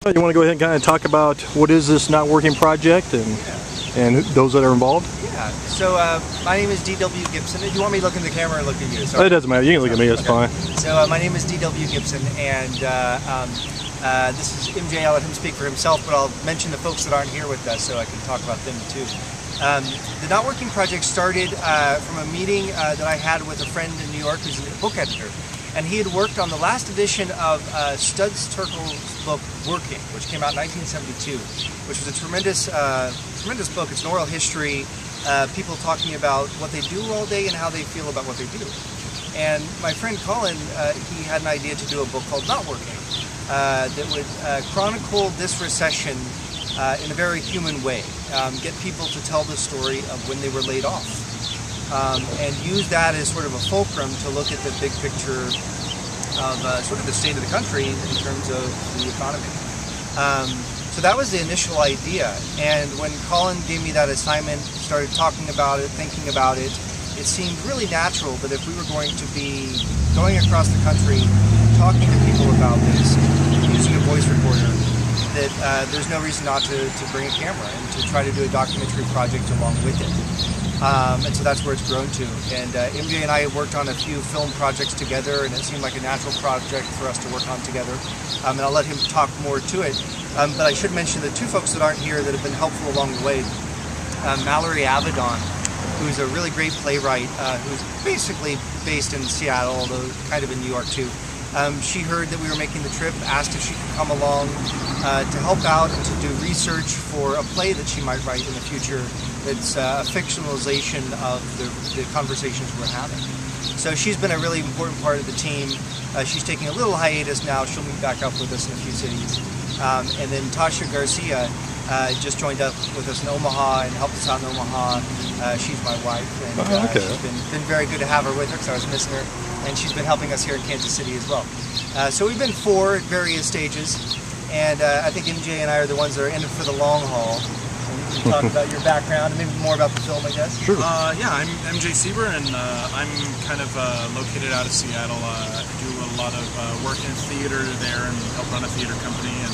You want to go ahead and kind of talk about what is this not working project and those that are involved? Yeah, so my name is D.W. Gibson. Do you want me to look in the camera or look at you? Sorry. It doesn't matter. You can look at me. That's fine. So my name is D.W. Gibson, and this is MJ. I'll let him speak for himself, but I'll mention the folks that aren't here with us so I can talk about them too. The Not Working Project started from a meeting that I had with a friend in New York who's a book editor. And he had worked on the last edition of Studs Terkel's book, Working, which came out in 1972, which was a tremendous book. It's an oral history, people talking about what they do all day and how they feel about what they do. And my friend Colin, he had an idea to do a book called Not Working that would chronicle this recession in a very human way, get people to tell the story of when they were laid off. And use that as sort of a fulcrum to look at the big picture of sort of the state of the country in terms of the economy. So that was the initial idea, and when Colin gave me that assignment, started talking about it, thinking about it, it seemed really natural that if we were going to be going across the country, talking to people about this, using a voice recorder, that there's no reason not to bring a camera and to try to do a documentary project along with it. And so that's where it's grown to. And MJ and I have worked on a few film projects together, and it seemed like a natural project for us to work on together. And I'll let him talk more to it. But I should mention the two folks that aren't here that have been helpful along the way. Mallory Avedon, who's a really great playwright, who's basically based in Seattle, although kind of in New York too. She heard that we were making the trip, asked if she could come along to help out and to do research for a play that she might write in the future. It's a fictionalization of the conversations we're having. So she's been a really important part of the team. She's taking a little hiatus now. She'll meet back up with us in a few cities. And then Tasha Garcia just joined up with us in Omaha and helped us out in Omaha. She's my wife, and she's been very good to have her with her because I was missing her. And she's been helping us here in Kansas City as well. So we've been four at various stages, and I think MJ and I are the ones that are in it for the long haul. And you can talk about your background and maybe more about the film, I guess. Sure. Yeah, I'm MJ Sieber, and I'm kind of located out of Seattle. I do a lot of work in theater there and help run a theater company, and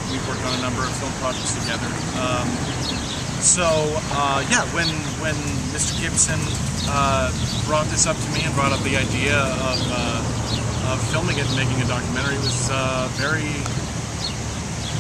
we've worked on a number of film projects together. Yeah, when Mr. Gibson brought this up to me and brought up the idea of filming it and making a documentary, it was very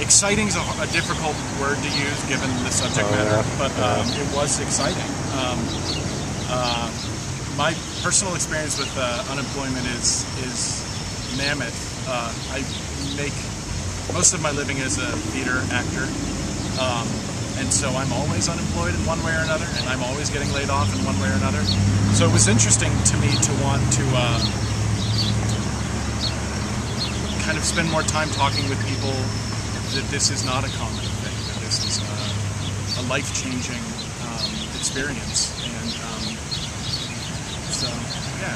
exciting. Is a difficult word to use given the subject matter, but it was exciting. My personal experience with unemployment is mammoth. I make most of my living as a theater actor. And so I'm always unemployed in one way or another, and I'm always getting laid off in one way or another. So it was interesting to me to want to kind of spend more time talking with people that this is not a common thing, that this is a life-changing experience. And so, yeah.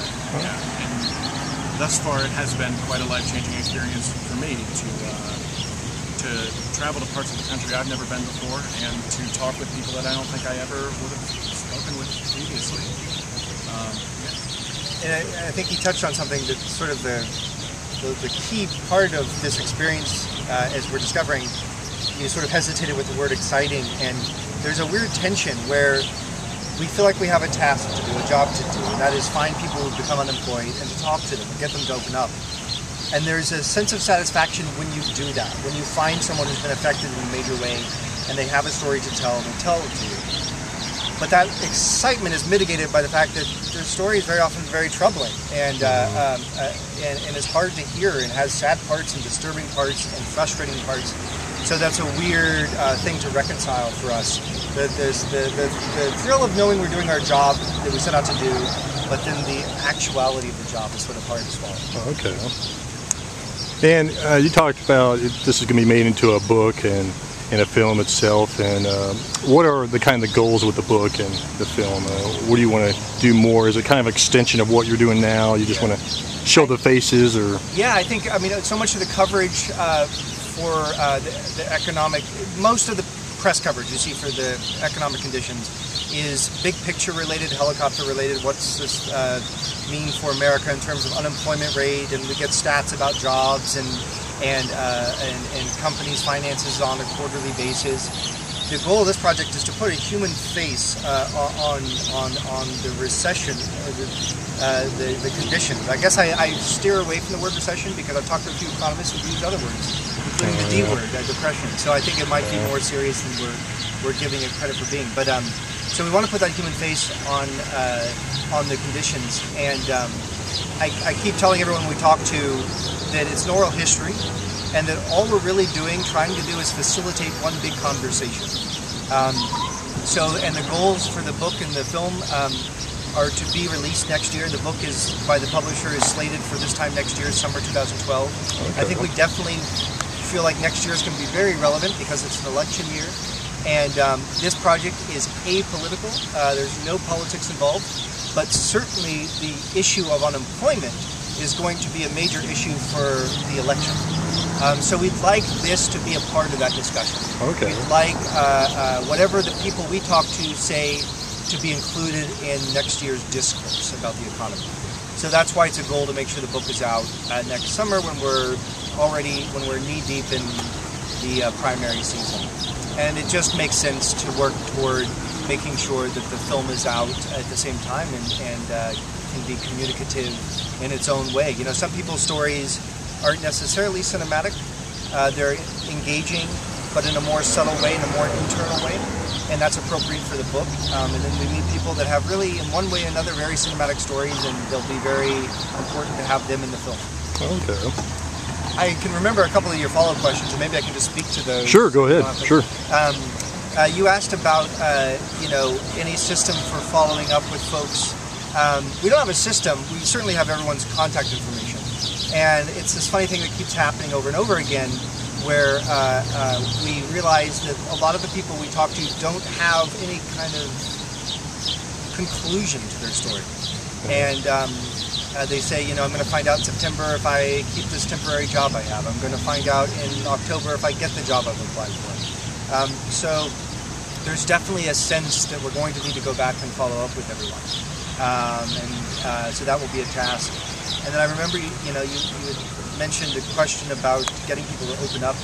And thus far it has been quite a life-changing experience for me to travel to parts of the country I've never been before, and to talk with people that I don't think I ever would have spoken with previously. And I think he touched on something that's sort of the key part of this experience, as we're discovering. You sort of hesitated with the word exciting, and there's a weird tension where we feel like we have a task to do, a job to do, and that is find people who've become unemployed and to talk to them and get them to open up. And there's a sense of satisfaction when you do that, when you find someone who's been affected in a major way and they have a story to tell and they tell it to you. But that excitement is mitigated by the fact that their story is very often very troubling and is hard to hear and has sad parts and disturbing parts and frustrating parts. So that's a weird thing to reconcile for us. There's the thrill of knowing we're doing our job that we set out to do, but then the actuality of the job is sort of hard to swallow. Okay. And you talked about this is going to be made into a book and a film itself. And what are the kind of goals with the book and the film? What do you want to do more? Is it kind of an extension of what you're doing now? You just want to show the faces, or? Yeah, I think so much of the coverage for the economic, most of the press coverage you see for the economic conditions is big picture related, helicopter related. What's this mean for America in terms of unemployment rate? And we get stats about jobs, and and companies' finances on a quarterly basis. The goal of this project is to put a human face on the recession, the conditions. I guess I steer away from the word recession because I've talked to a few economists who've used other words, including the D word, depression. So I think it might be more serious than we're giving it credit for being. But so we want to put that human face on the conditions, and I keep telling everyone we talk to that it's an oral history, and that all we're really trying to do is facilitate one big conversation. And the goals for the book and the film are to be released next year. The book is by the publisher is slated for this time next year, summer 2012. Okay. I think we definitely feel like next year is going to be very relevant because it's an election year. And this project is apolitical. There's no politics involved, but certainly the issue of unemployment is going to be a major issue for the election. So we'd like this to be a part of that discussion. Okay. We'd like whatever the people we talk to say to be included in next year's discourse about the economy. So that's why it's a goal to make sure the book is out next summer when we're knee-deep in the primary season. And it just makes sense to work toward making sure that the film is out at the same time and can be communicative in its own way. You know, some people's stories aren't necessarily cinematic. They're engaging, but in a more subtle way, in a more internal way, and that's appropriate for the book. And then we meet people that have really, in one way or another, very cinematic stories, and they'll be very important to have them in the film. Okay. I can remember a couple of your follow-up questions, and maybe I can just speak to those. Sure, go ahead. Sure. You asked about any system for following up with folks. We don't have a system. We certainly have everyone's contact information, and it's this funny thing that keeps happening over and over again, where we realize that a lot of the people we talk to don't have any kind of conclusion to their story, and they say, I'm going to find out in September if I keep this temporary job I have. I'm going to find out in October if I get the job I've applied for. So there's definitely a sense that we're going to need to go back and follow up with everyone. So that will be a task. And then I remember, you had mentioned a question about getting people to open up.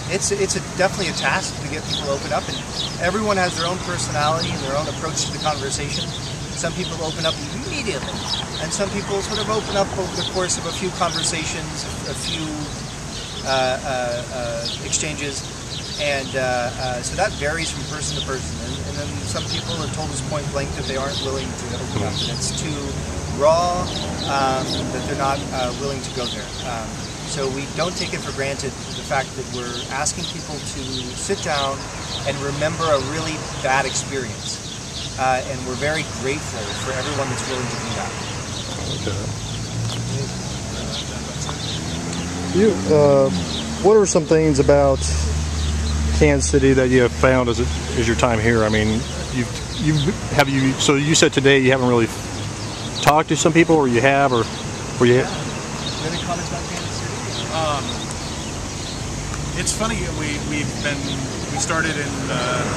It's definitely a task to get people to open up, and everyone has their own personality and their own approach to the conversation. Some people open up immediately, and some people sort of open up over the course of a few conversations, a few exchanges, and so that varies from person to person. And then some people have told us point blank that they aren't willing to open up, and it's too raw, that they're not willing to go there. So we don't take it for granted the fact that we're asking people to sit down and remember a really bad experience. And we're very grateful for everyone that's willing to do that. Okay. What are some things about Kansas City that you have found as your time here? I mean, so you said today you haven't really talked to some people, or you have, or were you? Any comments about Kansas City? It's funny. We started in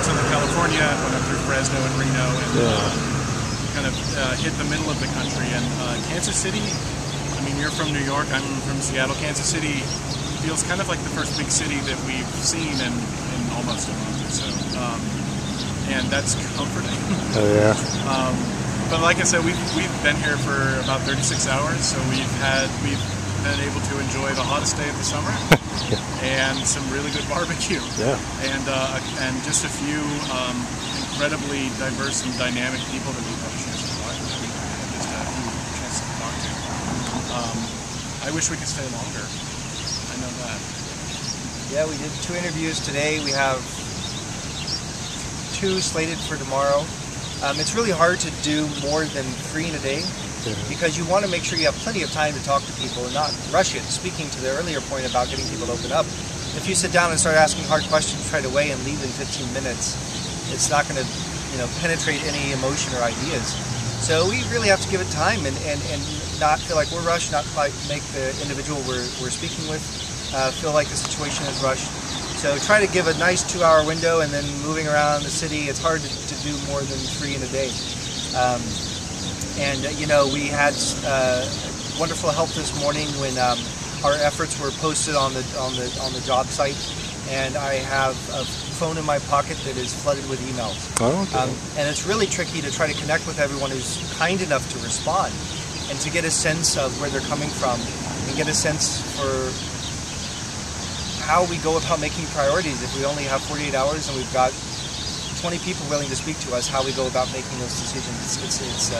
Southern California, went up through Fresno and Reno, and kind of hit the middle of the country. And Kansas City, I mean, you're from New York, I'm from Seattle. Kansas City feels kind of like the first big city that we've seen in almost a month or so, and that's comforting. Oh yeah. But like I said, we've been here for about 36 hours, so we've been able to enjoy the hottest day of the summer. And some really good barbecue. Yeah. And just a few incredibly diverse and dynamic people that we've had a chance to talk to. I wish we could stay longer. I know that. Yeah, we did 2 interviews today. We have 2 slated for tomorrow. It's really hard to do more than 3 in a day, because you want to make sure you have plenty of time to talk to people and not rush it. Speaking to the earlier point about getting people to open up, if you sit down and start asking hard questions right away and leave in 15 minutes, it's not going to penetrate any emotion or ideas. So we really have to give it time and not feel like we're rushed, not like make the individual we're speaking with feel like the situation is rushed. So try to give a nice 2-hour window, and then moving around the city, it's hard to do more than 3 in a day. We had wonderful help this morning when our efforts were posted on the job site, and I have a phone in my pocket that is flooded with emails. Oh, okay. And it's really tricky to try to connect with everyone who's kind enough to respond, and to get a sense of where they're coming from, and get a sense for how we go about making priorities. If we only have 48 hours and we've got 20 people willing to speak to us, how we go about making those decisions. It's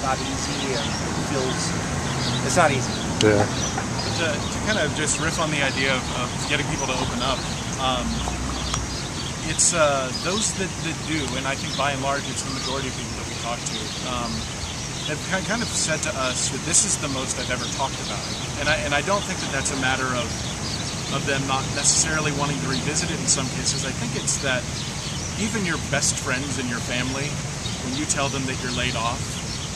not easy, and it's not easy. Yeah. To kind of just riff on the idea of getting people to open up, it's those that do, and I think by and large it's the majority of people that we talk to, have kind of said to us that this is the most I've ever talked about it. And I don't think that that's a matter of them not necessarily wanting to revisit it in some cases. I think it's that even your best friends and your family, when you tell them that you're laid off,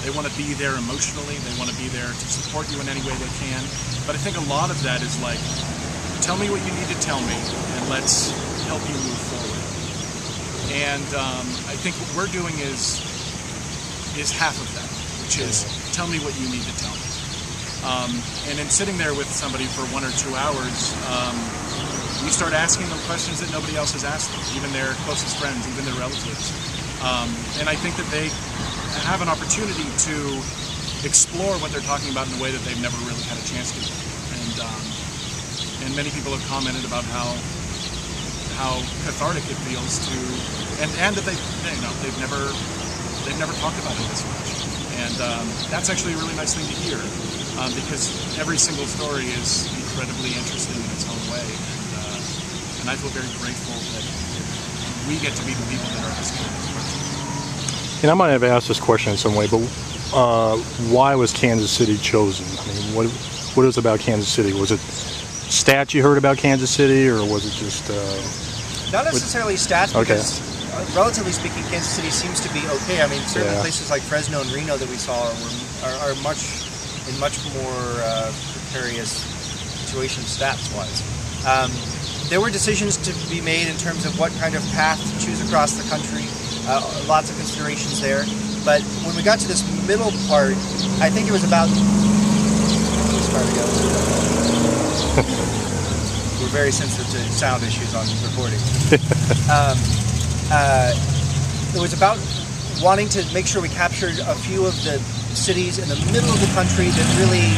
they want to be there emotionally, they want to be there to support you in any way they can. But I think a lot of that is like, tell me what you need to tell me, and let's help you move forward. And I think what we're doing is half of that, which is tell me what you need to tell me. And in sitting there with somebody for 1 or 2 hours, we start asking them questions that nobody else has asked them, even their closest friends, even their relatives. And I think that they have an opportunity to explore what they're talking about in a way that they've never really had a chance to. And many people have commented about how cathartic it feels to, and that they've never talked about it this much. And that's actually a really nice thing to hear, because every single story is incredibly interesting in its own way. And I feel very grateful that we get to be the people that are asking this question. And I might have asked this question in some way, but why was Kansas City chosen? I mean, what is it about Kansas City? Was it stats you heard about Kansas City, or was it just... Not necessarily stats, because relatively speaking, Kansas City seems to be okay. I mean, certainly places like Fresno and Reno that we saw are in much more precarious situations stats-wise. There were decisions to be made in terms of what kind of path to choose across the country. Lots of considerations there. But when we got to this middle part, I think it was about... We're very sensitive to sound issues on recording. It was about wanting to make sure we captured a few of the cities in the middle of the country that really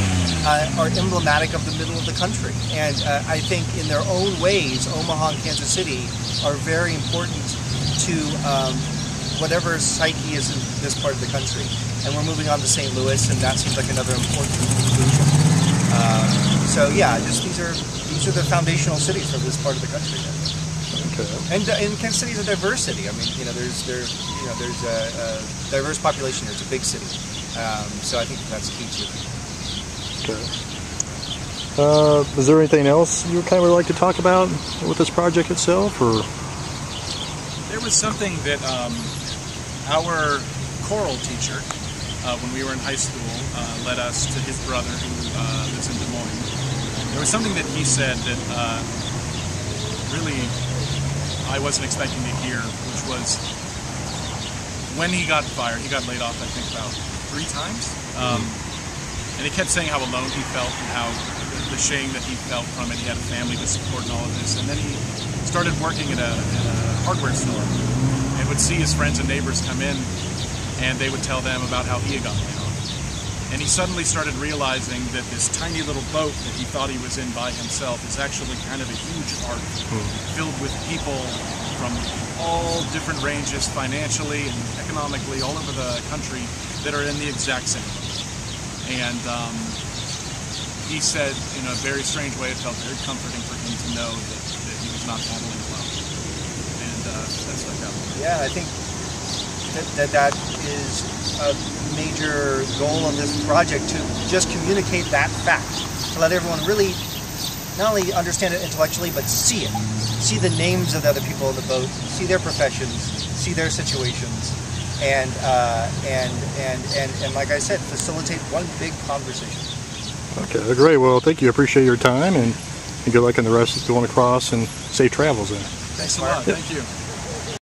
are emblematic of the middle of the country. And I think in their own ways, Omaha and Kansas City are very important to whatever psyche is in this part of the country. And we're moving on to St. Louis, and that seems like another important conclusion. So yeah, these are the foundational cities for this part of the country. Okay. And Kansas City is a diverse city. I mean, there's a diverse population here. It's a big city. So I think that's key too. Okay. Is there anything else you kind of would like to talk about with this project itself, or? There was something that our choral teacher, when we were in high school, led us to his brother who lives in Des Moines. There was something that he said that really I wasn't expecting to hear, which was when he got fired, he got laid off, I think, about 3 times. And he kept saying how alone he felt and how the shame that he felt from it. He had a family to support and all of this. And then he started working at a hardware store and would see his friends and neighbors come in, and they would tell them about how he had gotten laid off. And he suddenly started realizing that this tiny little boat that he thought he was in by himself is actually kind of a huge ark filled with people from all different ranges financially and economically all over the country that are in the exact same boat. And he said, in a very strange way, it felt very comforting for him to know that he was not battling alone. And that's what got me. Yeah, I think that is a major goal of this project, to just communicate that fact, to let everyone really not only understand it intellectually, but see it. See the names of the other people in the boat, see their professions, see their situations, and like I said, facilitate one big conversation. Okay, great. Well, thank you. I appreciate your time, and good luck in the rest of going across, and safe travels then. Thanks a lot. Thank you.